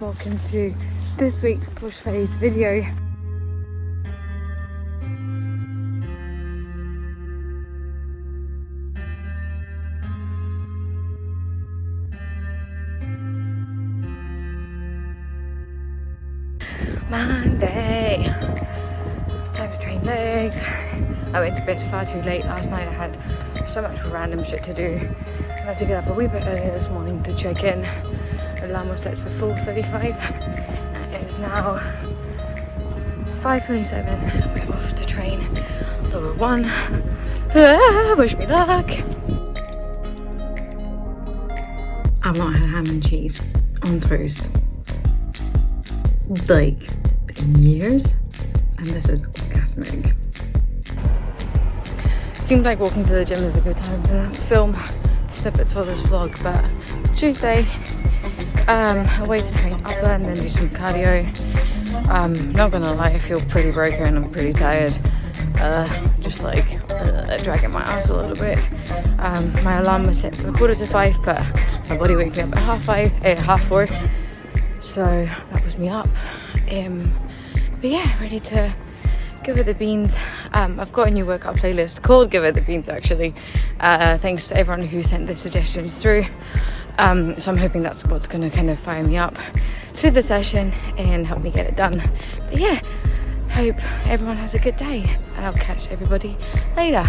Welcome to this week's Push Phase video. Monday, time to train legs. I went to bed far too late last night. I had so much random shit to do. I had to get up a wee bit earlier this morning to check in. The alarm was set for 4:35. It is now 5:27. We're off to train lower one. Wish me luck. I've not had ham and cheese on toast like in years, and this is orgasmic. It seemed like walking to the gym is a good time to film snippets for this vlog, but Tuesday, away to train upper and then do some cardio. Not gonna lie, I feel pretty broken and I'm pretty tired. Just like dragging my ass a little bit. My alarm was set for 4:45, but my body woke me up at half 4. So that was me up. But yeah, ready to give it the beans. I've got a new workout playlist called Give It the Beans actually. Thanks to everyone who sent their suggestions through. So I'm hoping that's what's going to kind of fire me up to the session and help me get it done. But yeah, hope everyone has a good day and I'll catch everybody later.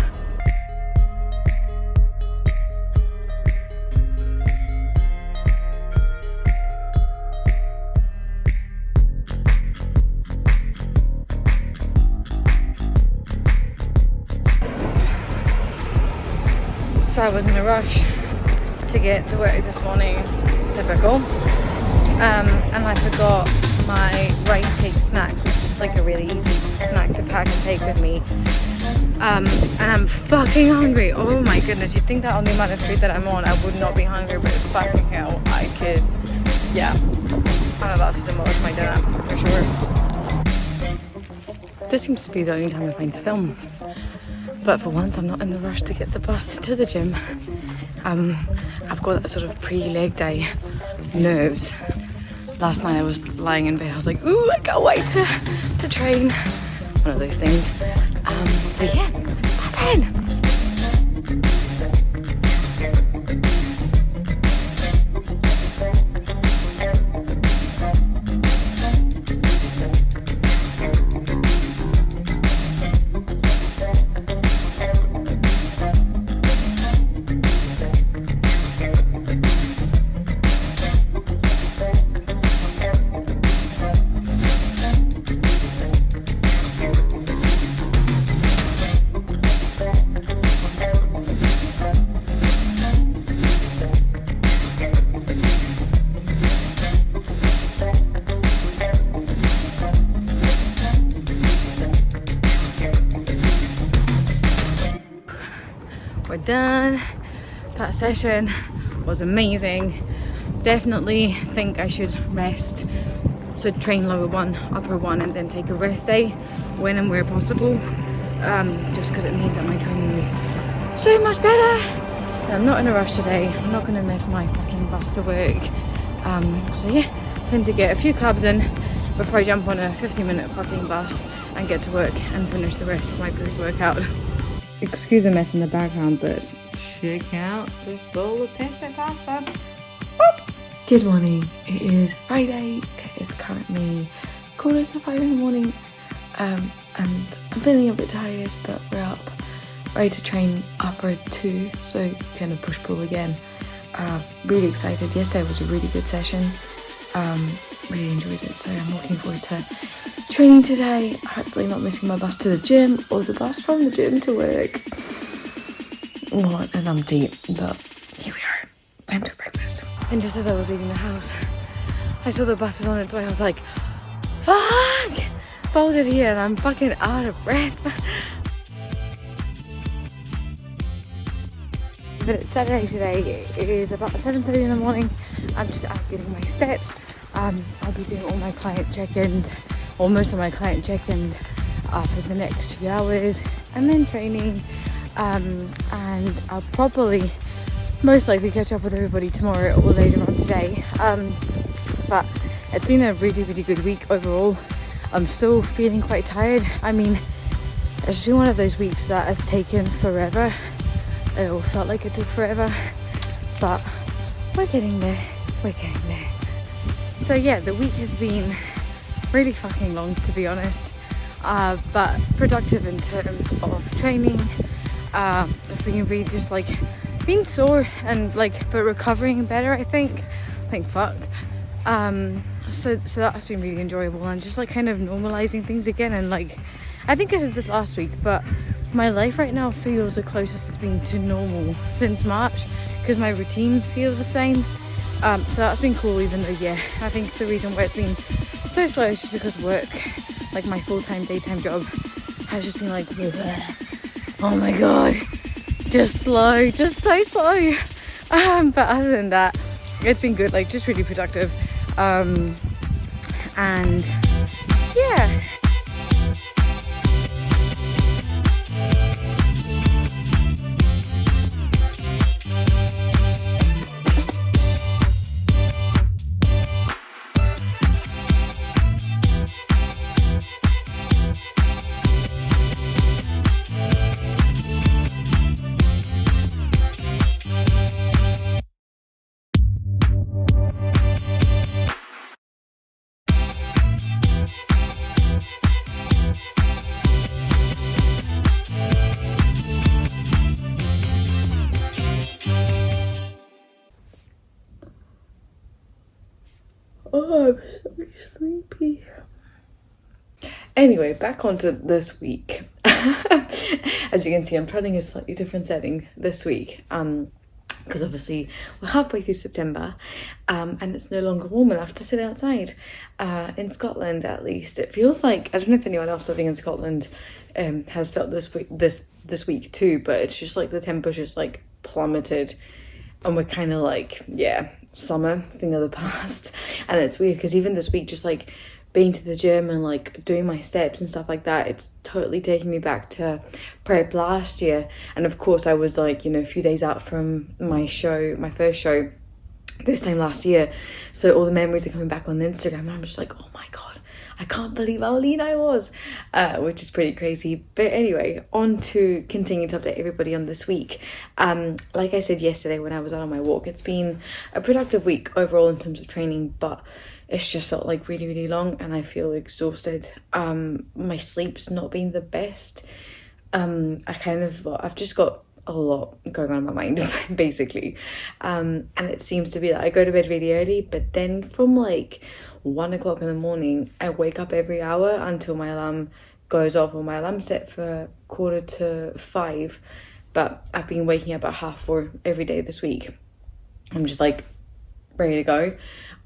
So I was in a rush to get to work this morning, typical, and I forgot my rice cake snacks, which is just like a really easy snack to pack and take with me, and I'm fucking hungry. Oh my goodness, you'd think that on the amount of food that I'm on I would not be hungry, but fucking hell, I could. Yeah, I'm about to demolish my dinner for sure. This seems to be the only time I find to film. But for once, I'm not in the rush to get the bus to the gym. I've got that sort of pre-leg day nerves. Last night I was lying in bed, I was like, ooh, I can't wait to train. One of those things. So yeah, bus in. We're done. That session was amazing. Definitely think I should rest. So train lower one, upper one, and then take a rest day when and where possible. Just because it means that my training is so much better. And I'm not in a rush today. I'm not gonna miss my fucking bus to work. So yeah, tend to get a few clubs in before I jump on a 50-minute fucking bus and get to work and finish the rest of my post-workout. Excuse the mess in the background, but check out this bowl of pesto pasta. Boop. Good morning. It is Friday. It is currently 4:45 in the morning, and I'm feeling a bit tired, but we're up, ready to train upper 2, so kind of push-pull again. Really excited. Yesterday was a really good session. Really enjoyed it, so I'm looking forward to training today. Hopefully not missing my bus to the gym or the bus from the gym to work. What an umpty, but here we are. Time to breakfast. And just as I was leaving the house, I saw the bus was on its way. I was like, fuck! Folded here and I'm fucking out of breath. But it's Saturday today. It is about 7:30 in the morning. I'm just out getting my steps. I'll be doing all my client check-ins, or most of my client check-ins for the next few hours, and then training, and I'll probably most likely catch up with everybody tomorrow or later on today, but it's been a really, really good week overall. I'm still feeling quite tired. I mean, it's just been one of those weeks that has taken forever. It all felt like it took forever, but we're getting there. So yeah, the week has been really fucking long, to be honest, but productive in terms of training. I've been really just like being sore and like, but recovering better, I think. Fuck. So that has been really enjoyable, and just like kind of normalizing things again. And like, I think I did this last week, but my life right now feels the closest it's been to normal since March, because my routine feels the same. So that's been cool, even though, yeah, I think the reason why it's been so slow is just because work, like my full-time daytime job, has just been like, oh my god, just slow, just so slow. But other than that, it's been good, like just really productive. And yeah. Oh, I'm so sleepy. Anyway, back onto this week. As you can see, I'm trying a slightly different setting this week. Because obviously we're halfway through September, and it's no longer warm enough to sit outside. In Scotland, at least, it feels like, I don't know if anyone else living in Scotland has felt this week too, but it's just like the temperature's like plummeted, and we're kind of like, yeah, summer thing of the past. And it's weird because even this week, just like being to the gym and like doing my steps and stuff like that, it's totally taking me back to prep last year. And of course I was like, you know, a few days out from my first show this time last year, so all the memories are coming back on Instagram, and I'm just like, oh my god, I can't believe how lean I was, which is pretty crazy. But anyway, on to continue to update everybody on this week. Like I said yesterday when I was out on my walk, it's been a productive week overall in terms of training, but it's just felt like really, really long, and I feel exhausted. My sleep's not been the best. I've just got a lot going on in my mind, basically. And it seems to be that I go to bed really early, but then from like 1 o'clock in the morning, I wake up every hour until my alarm goes off, or my alarm's set for 4:45, but I've been waking up at 4:30 every day this week. I'm just like ready to go.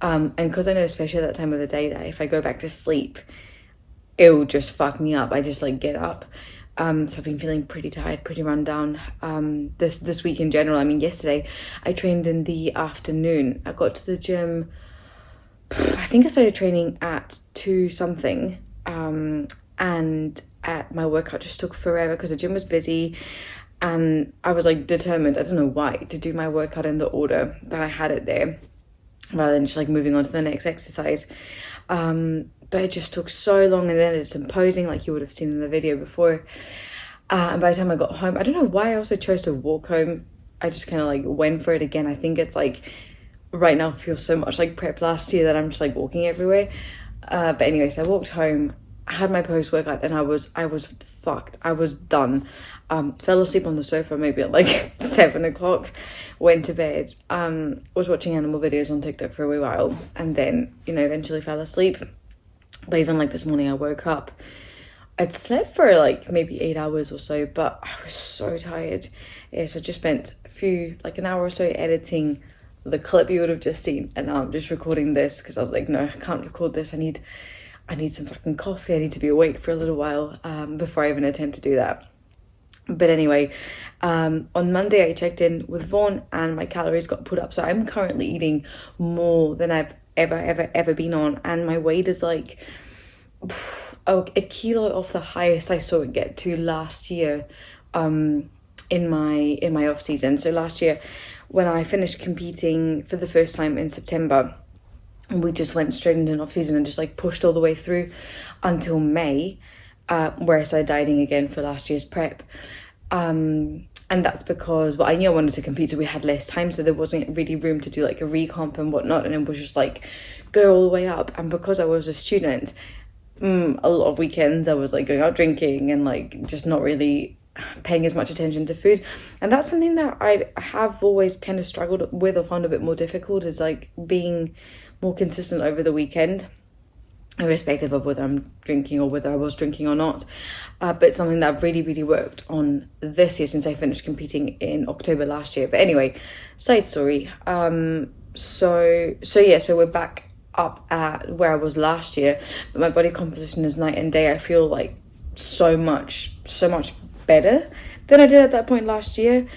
And because I know, especially at that time of the day, that if I go back to sleep, it'll just fuck me up. I just like get up. So I've been feeling pretty tired, pretty run down this week in general. I mean, yesterday I trained in the afternoon. I got to the gym, I think I started training at 2 something, and my workout just took forever because the gym was busy, and I was like determined, I don't know why, to do my workout in the order that I had it there, rather than just like moving on to the next exercise. But it just took so long, and then it's imposing, like you would have seen in the video before. And by the time I got home, I don't know why I also chose to walk home. I just kind of like went for it again. I think it's like right now feels so much like prep last year that I'm just like walking everywhere. But anyways, I walked home, I had my post workout, and I was fucked. I was done. Fell asleep on the sofa maybe at like 7 o'clock, went to bed, was watching animal videos on TikTok for a wee while, and then, you know, eventually fell asleep. But even like this morning I woke up, I'd slept for like maybe 8 hours or so, but I was so tired. Yeah, so I just spent an hour or so editing the clip you would have just seen, and now I'm just recording this because I was like, no, I can't record this. I need some fucking coffee. I need to be awake for a little while before I even attempt to do that. But anyway, on Monday I checked in with Vaughn and my calories got put up. So I'm currently eating more than I've ever been on, and my weight is like a kilo off the highest I saw it get to last year in my off season. So last year when I finished competing for the first time in September, And we just went straight into an off season and just like pushed all the way through until May, where I started dieting again for last year's prep. And that's because, well, I knew I wanted to compete, so we had less time, so there wasn't really room to do like a recomp and whatnot, and it was just like go all the way up. And because I was a student, a lot of weekends I was like going out drinking and like just not really paying as much attention to food. And that's something that I have always kind of struggled with or found a bit more difficult, is like being more consistent over the weekend, irrespective of whether I'm drinking or whether I was drinking or not. But it's something that I've really, really worked on this year since I finished competing in October last year. But anyway, side story. So we're back up at where I was last year, but my body composition is night and day. I feel like so much better than I did at that point last year.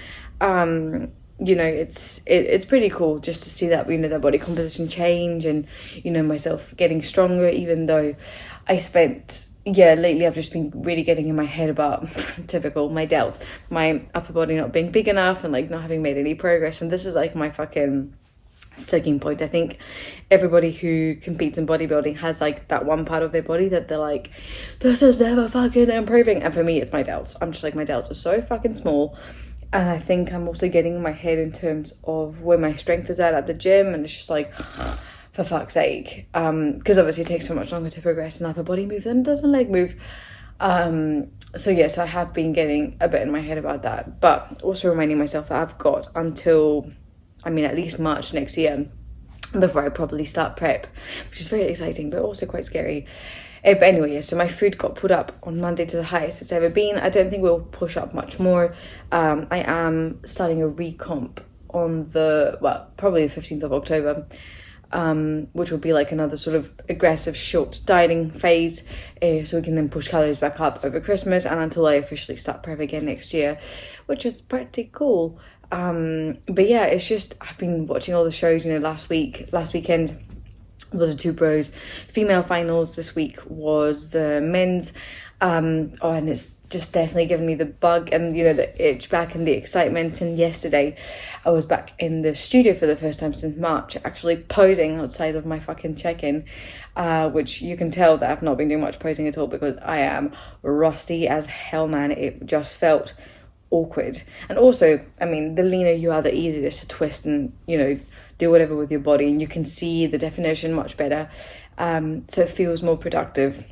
You know, it's pretty cool just to see that, you know, that body composition change, and, you know, myself getting stronger, even though I spent, lately I've just been really getting in my head about typical, my delts, my upper body not being big enough and like not having made any progress. And this is like my fucking sticking point. I think everybody who competes in bodybuilding has like that one part of their body that they're like, this is never fucking improving. And for me, it's my delts. I'm just like, my delts are so fucking small. And I think I'm also getting in my head in terms of where my strength is at the gym. And it's just like, for fuck's sake. Because obviously it takes so much longer to progress an upper body move than it does a leg move. So yes, I have been getting a bit in my head about that. But also reminding myself that I've got until, at least March next year before I probably start prep, which is very exciting, but also quite scary. But anyway, so my food got put up on Monday to the highest it's ever been. I don't think we'll push up much more. I am starting a recomp on probably the 15th of October, which will be like another sort of aggressive short dieting phase, so we can then push calories back up over Christmas and until I officially start prep again next year, which is pretty cool. But yeah, it's just, I've been watching all the shows, you know, last weekend was the Two Bros female finals. This week was the men's, and it's just definitely given me the bug and, you know, the itch back and the excitement. And yesterday I was back in the studio for the first time since March, actually posing outside of my fucking check-in, which you can tell that I've not been doing much posing at all because I am rusty as hell, man. It just felt awkward. And also, the leaner you are, the easier it is to twist and, you know, do whatever with your body, and you can see the definition much better, so it feels more productive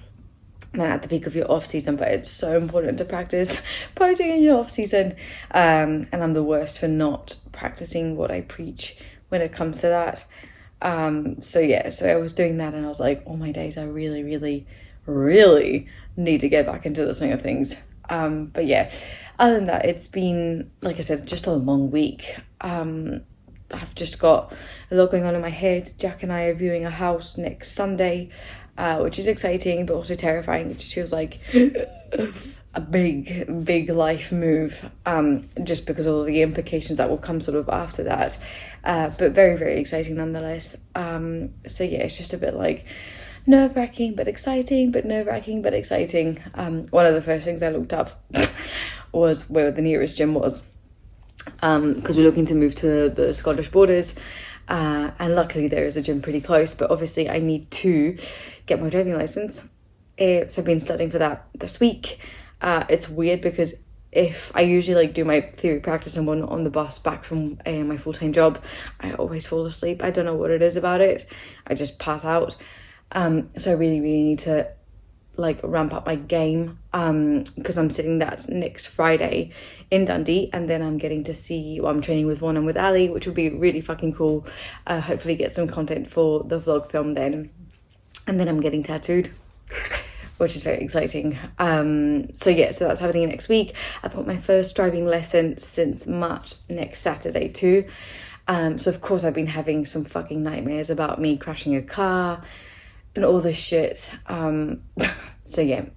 than at the peak of your off season. But it's so important to practice posing in your off season, and I'm the worst for not practicing what I preach when it comes to that. So I was doing that and I was like, oh my days, I really, really, really need to get back into the swing of things. But yeah, other than that, it's been, like I said, just a long week. I've just got a lot going on in my head. Jack and I are viewing a house next Sunday, which is exciting but also terrifying. It just feels like a big life move, just because of all the implications that will come sort of after that, but very, very exciting nonetheless. It's just a bit like nerve-wracking but exciting, but nerve-wracking but exciting. One of the first things I looked up was where the nearest gym was, because we're looking to move to the Scottish borders, and luckily there is a gym pretty close, but obviously I need to get my driving license, so I've been studying for that this week. It's weird because if I usually like do my theory practice and whatnot on the bus back from my full-time job, I always fall asleep. I don't know what it is about it, I just pass out. So I really, really need to like ramp up my game, because I'm sitting that next Friday in Dundee, and then I'm getting to see, I'm training with Vaughn and with Ali, which will be really fucking cool. Hopefully get some content for the vlog film then, and then I'm getting tattooed, which is very exciting. So that's happening next week. I've got my first driving lesson since March next Saturday too. So of course I've been having some fucking nightmares about me crashing a car and all this shit.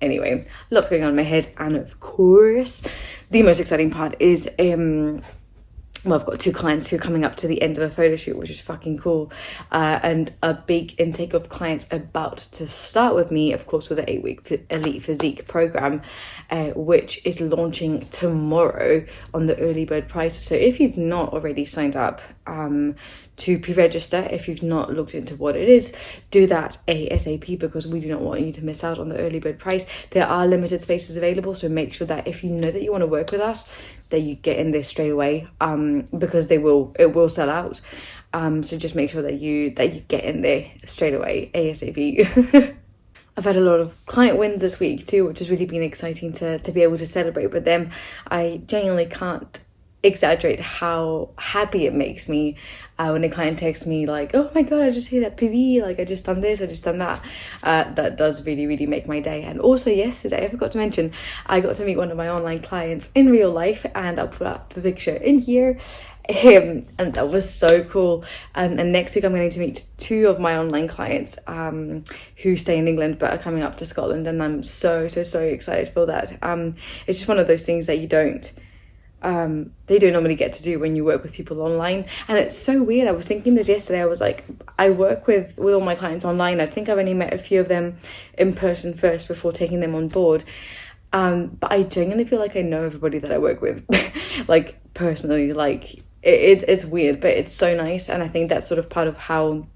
Anyway, lots going on in my head. And of course, the most exciting part is, I've got 2 clients who are coming up to the end of a photo shoot, which is fucking cool. And a big intake of clients about to start with me, of course, with the 8-week Elite Physique program, which is launching tomorrow on the early bird price. So if you've not already signed up, to pre-register. If you've not looked into what it is, do that ASAP, because we do not want you to miss out on the early bird price. There are limited spaces available, so make sure that if you know that you want to work with us, that you get in there straight away, because it will sell out. So just make sure that you get in there straight away ASAP. I've had a lot of client wins this week too, which has really been exciting to be able to celebrate with them. I genuinely can't exaggerate how happy it makes me when a client texts me like, oh my god, I just hit that PV, like I just done this, I just done that. That does really, really make my day. And also yesterday, I forgot to mention, I got to meet one of my online clients in real life, and I'll put up the picture in here. And that was so cool. And next week I'm going to meet two of my online clients who stay in England but are coming up to Scotland, and I'm so excited for that. It's just one of those things that they don't normally get to do when you work with people online. And it's so weird. I was thinking this yesterday. I was like, I work with all my clients online. I think I've only met a few of them in person first before taking them on board. But I genuinely feel like I know everybody that I work with, like personally. Like it's weird, but it's so nice. And I think that's sort of part of how,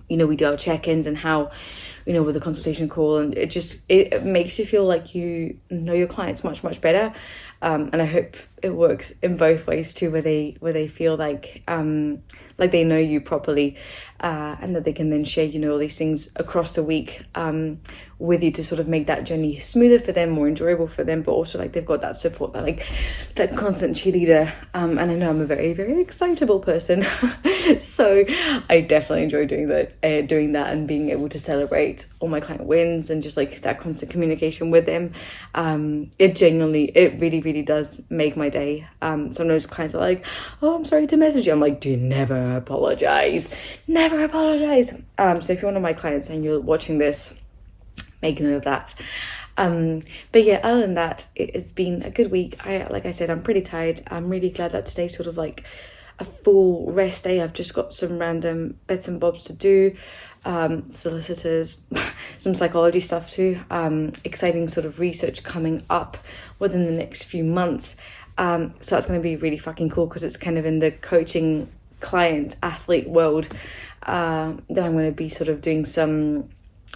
we do our check-ins, and how, with the consultation call, and it makes you feel like you know your clients much better. And I hope it works in both ways too, where they feel like they know you properly, and that they can then share, all these things across the week with you to sort of make that journey smoother for them, more enjoyable for them, but also like they've got that support, that constant cheerleader. And I know I'm a very, very excitable person, so I definitely enjoy doing that and being able to celebrate all my client wins and just like that constant communication with them. It really does make my day. Sometimes clients are like, oh, I'm sorry to message you. I'm like, do never apologize. So if you're one of my clients and you're watching this, make note of that. But yeah, other than that, it's been a good week. Like I said, I'm pretty tired. I'm really glad that today's sort of like a full rest day. I've just got some random bits and bobs to do, solicitors, some psychology stuff too, exciting sort of research coming up within the next few months. So that's going to be really fucking cool, because it's kind of in the coaching client athlete world. Then I'm going to be sort of doing some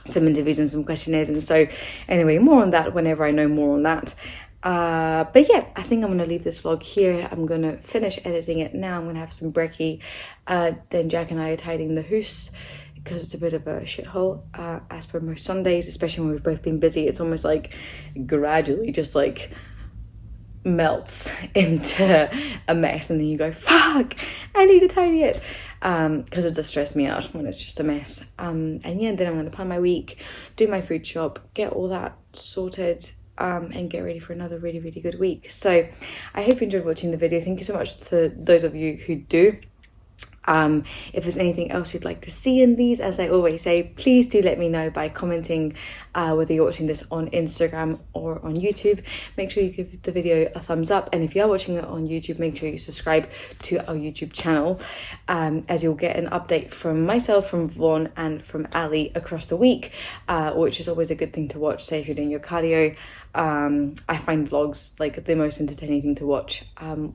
interviews and some questionnaires, and so anyway, more on that whenever I know more on that. But yeah, I think I'm going to leave this vlog here. I'm going to finish editing it now. I'm going to have some brekkie. Then Jack and I are tidying the house, because it's a bit of a shithole, as per most Sundays, especially when we've both been busy. It's almost like gradually just like melts into a mess, and then you go, fuck, I need to tidy it, because it does stress me out when it's just a mess. And yeah, then I'm going to plan my week, do my food shop, get all that sorted, and get ready for another really, really good week. So I hope you enjoyed watching the video. Thank you so much to those of you who do. If there's anything else you'd like to see in these, as I always say, please do let me know by commenting, whether you're watching this on Instagram or on YouTube. Make sure you give the video a thumbs up, and if you are watching it on YouTube, make sure you subscribe to our YouTube channel, as you'll get an update from myself, from Vaughn, and from Ali across the week, which is always a good thing to watch. Say if you're doing your cardio, I find vlogs like the most entertaining thing to watch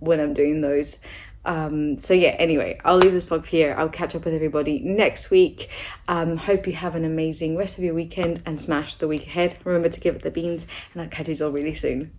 when I'm doing those. So yeah, anyway, I'll leave this vlog here. I'll catch up with everybody next week. Hope you have an amazing rest of your weekend and smash the week ahead. Remember to give it the beans, and I'll catch you all really soon.